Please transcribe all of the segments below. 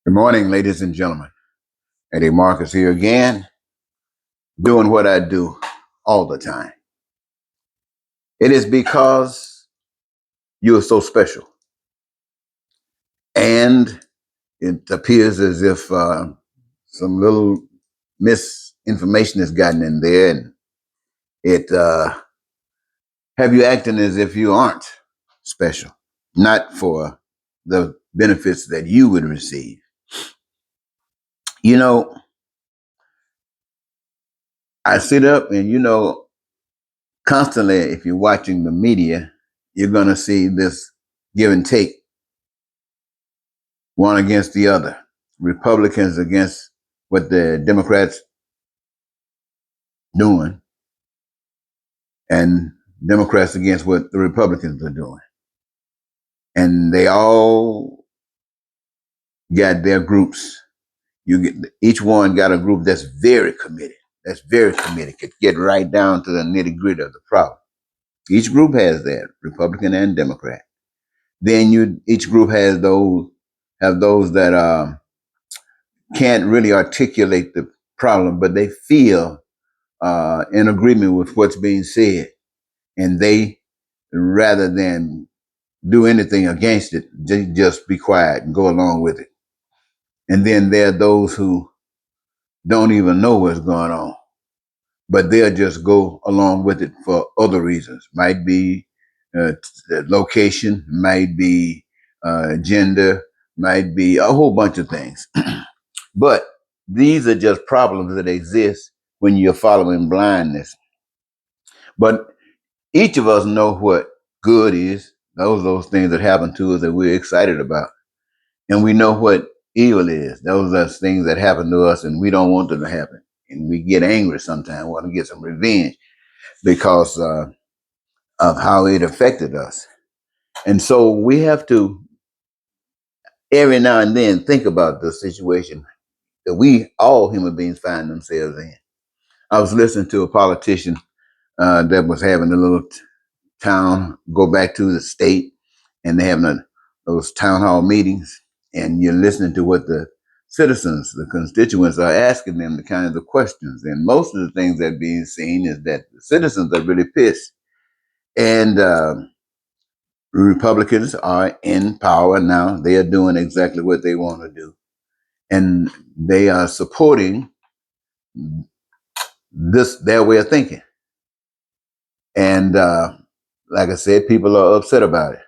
Good morning, ladies and gentlemen. Eddie Marcus here again, doing what I do all the time. It is because you are so special. And it appears as if some little misinformation has gotten in there and it have you acting as if you aren't special, not for the benefits that you would receive. You know, I sit up and constantly, if you're watching the media, you're going to see this give and take, one against the other. Republicans against what the Democrats doing, and Democrats against what the Republicans are doing. And they all got their groups. Each one got a group that's very committed. Could get right down to the nitty gritty of the problem. Each group has that, Republican and Democrat. Then each group have those that can't really articulate the problem, but they feel in agreement with what's being said, and they, rather than do anything against it, they just be quiet and go along with it. And then there are those who don't even know what's going on, but they'll just go along with it for other reasons. Might be location, might be gender, might be a whole bunch of things. But these are just problems that exist when you're following blindness. But each of us know what good is. Those things that happen to us that we're excited about. And we know what evil is. Those are things that happen to us and we don't want them to happen. And we get angry sometimes, want to get some revenge because of how it affected us. And so we have to every now and then think about the situation that we all human beings find themselves in. I was listening to a politician that was having a little town, go back to the state, and they're having those town hall meetings, and you're listening to what the citizens, the constituents, are asking them, the kinds of questions. And most of the things that are being seen is that the citizens are really pissed. And Republicans are in power now. They are doing exactly what they want to do. And they are supporting their way of thinking. And like I said, people are upset about it.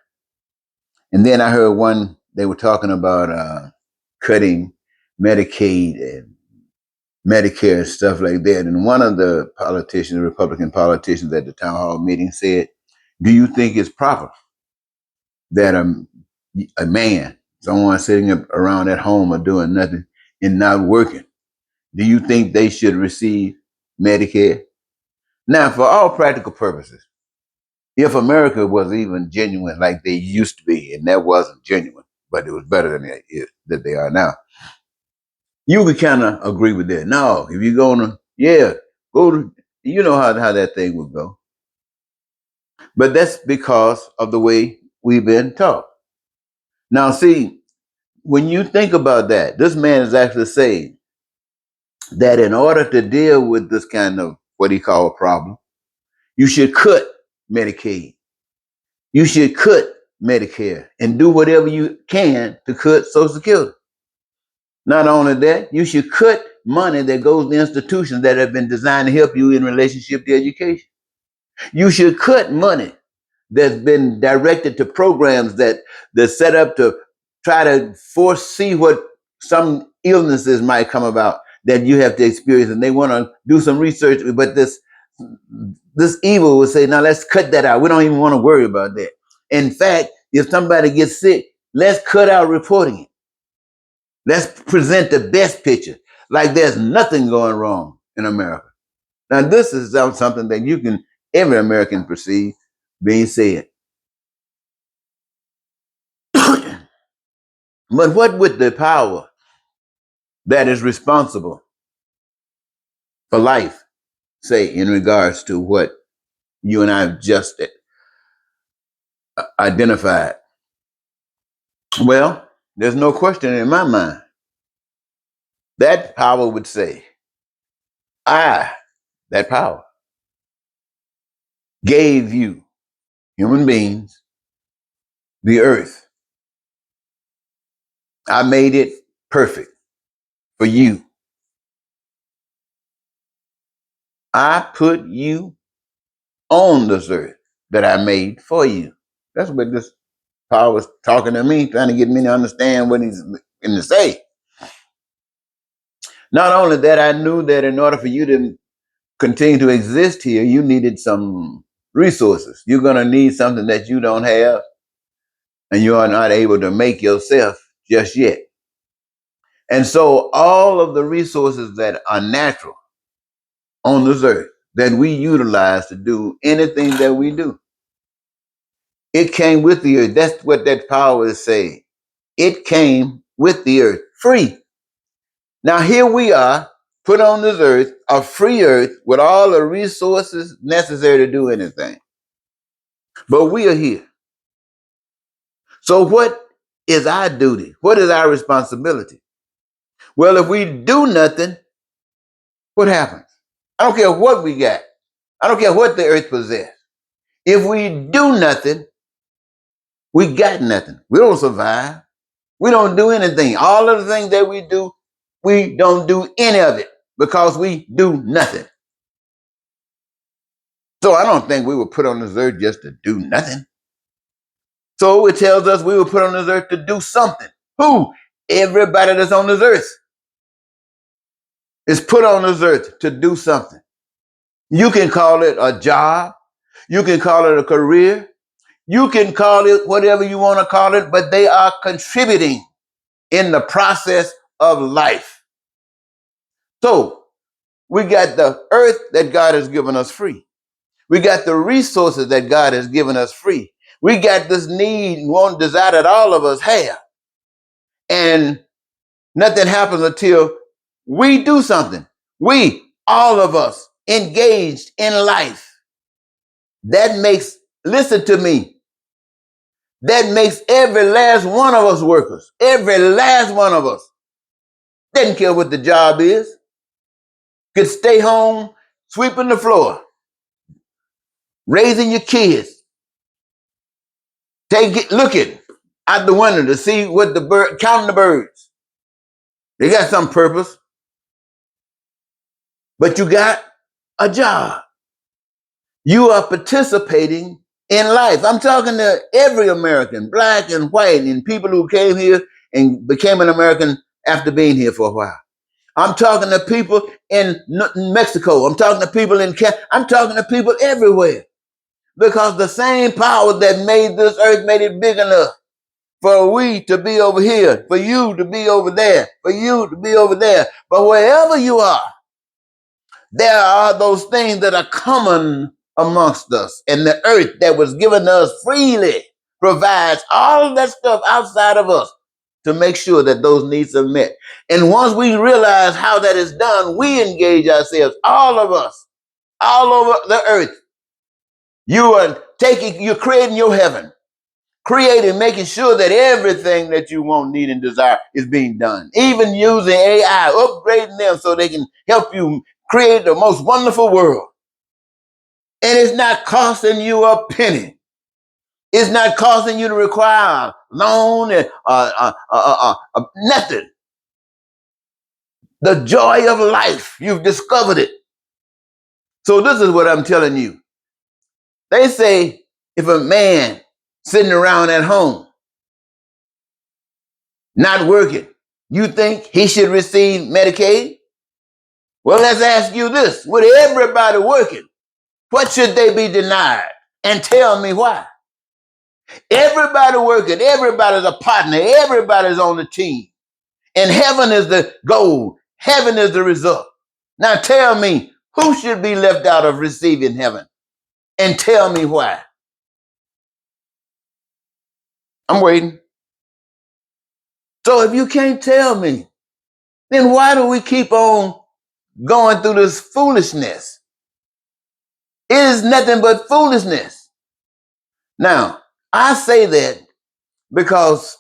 And then I heard they were talking about cutting Medicaid and Medicare and stuff like that. And one of the politicians, the Republican politicians at the town hall meeting said, do you think it's proper that a man, someone sitting around at home or doing nothing and not working, do you think they should receive Medicare? Now, for all practical purposes, if America was even genuine like they used to be, and that wasn't genuine, but it was better than that they are now, you could kind of agree with that. No, if you're gonna, yeah, go to, how that thing would go. But that's because of the way we've been taught. Now, see, when you think about that, this man is actually saying that in order to deal with this kind of what he called a problem, you should cut Medicaid. You should cut Medicare and do whatever you can to cut Social Security. Not only that, you should cut money that goes to institutions that have been designed to help you in relationship to education. You should cut money that's been directed to programs that set up to try to foresee what some illnesses might come about that you have to experience, and they want to do some research, but this evil will say, now let's cut that out. We don't even want to worry about that. In fact, if somebody gets sick, let's cut out reporting it. Let's present the best picture, like there's nothing going wrong in America. Now, this is something that every American perceive being said. But what would the power that is responsible for life say in regards to what you and I have just identified? Well, there's no question in my mind that power would say, I, that power, gave you, human beings, the earth. I made it perfect for you. I put you on this earth that I made for you. That's what this power was talking to me, trying to get me to understand what he's going to say. Not only that, I knew that in order for you to continue to exist here, you needed some resources. You're going to need something that you don't have and you are not able to make yourself just yet. And so all of the resources that are natural on this earth that we utilize to do anything that we do, it came with the earth. That's what that power is saying. It came with the earth, free. Now here we are, put on this earth, a free earth with all the resources necessary to do anything. But we are here. So what is our duty? What is our responsibility? Well, if we do nothing, what happens? I don't care what we got. I don't care what the earth possesses. If we do nothing, we got nothing. We don't survive. We don't do anything. All of the things that we do, we don't do any of it because we do nothing. So I don't think we were put on this earth just to do nothing. So it tells us we were put on this earth to do something. Who? Everybody that's on this earth is put on this earth to do something. You can call it a job. You can call it a career. You can call it whatever you want to call it, but they are contributing in the process of life. So we got the earth that God has given us free. We got the resources that God has given us free. We got this need and want, desire that all of us have. And nothing happens until we do something. We, all of us, engaged in life. That makes, listen to me, that makes every last one of us workers. Every last one of us. Doesn't care what the job is. Could stay home, sweeping the floor, raising your kids, looking out the window to see what the bird, counting the birds. They got some purpose. But you got a job. You are participating in life. I'm talking to every American, black and white, and people who came here and became an American after being here for a while. I'm talking to people in Mexico. I'm talking to people in Canada. I'm talking to people everywhere. Because the same power that made this earth made it big enough for we to be over here, for you to be over there, for you to be over there. But wherever you are, there are those things that are common amongst us. And the earth that was given to us freely provides all of that stuff outside of us to make sure that those needs are met. And once we realize how that is done, we engage ourselves, all of us, all over the earth. You're creating your heaven, creating, making sure that everything that you want, need, and desire is being done. Even using AI, upgrading them so they can help you create the most wonderful world. And it's not costing you a penny. It's not costing you to require a loan and nothing. The joy of life, you've discovered it. So this is what I'm telling you. They say if a man sitting around at home, not working, you think he should receive Medicaid? Well, let's ask you this. With everybody working, what should they be denied? And tell me why. Everybody working, everybody's a partner, everybody's on the team. And heaven is the goal. Heaven is the result. Now tell me, who should be left out of receiving heaven? And tell me why. I'm waiting. So if you can't tell me, then why do we keep on going through this foolishness? It is nothing but foolishness. Now, I say that because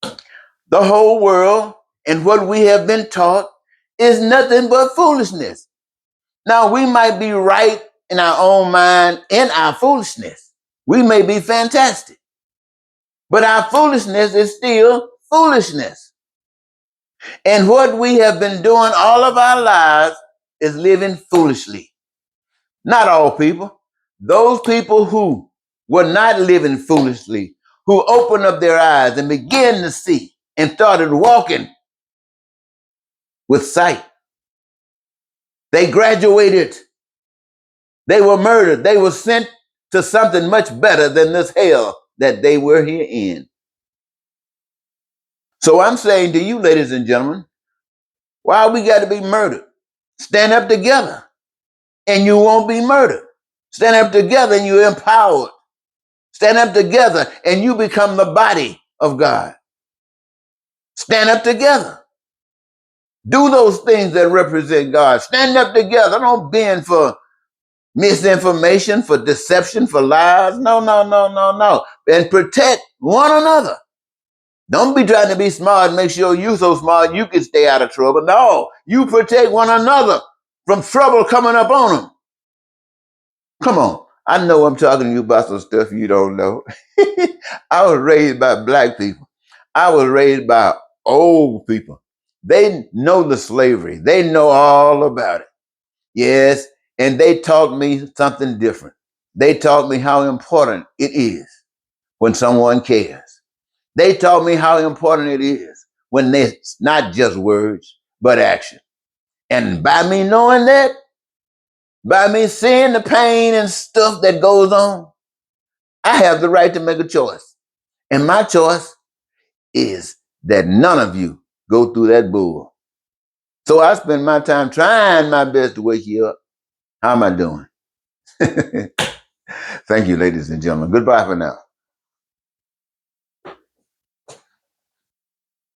the whole world and what we have been taught is nothing but foolishness. Now, we might be right in our own mind in our foolishness. We may be fantastic, but our foolishness is still foolishness. And what we have been doing all of our lives is living foolishly. Not all people. Those people who were not living foolishly, who opened up their eyes and began to see and started walking with sight. They graduated. They were murdered. They were sent to something much better than this hell that they were here in. So I'm saying to you, ladies and gentlemen, why we got to be murdered? Stand up together and you won't be murdered. Stand up together and you're empowered. Stand up together and you become the body of God. Stand up together. Do those things that represent God. Stand up together. Don't bend for misinformation, for deception, for lies. No, no, no, no, no. And protect one another. Don't be trying to be smart and make sure you're so smart you can stay out of trouble. No, you protect one another from trouble coming up on them. Come on. I know I'm talking to you about some stuff you don't know. I was raised by black people. I was raised by old people. They know the slavery. They know all about it. Yes, and they taught me something different. They taught me how important it is when someone cares. They taught me how important it is when it's not just words, but action. And by me knowing that, by me seeing the pain and stuff that goes on, I have the right to make a choice. And my choice is that none of you go through that bull. So I spend my time trying my best to wake you up. How am I doing? Thank you, ladies and gentlemen. Goodbye for now.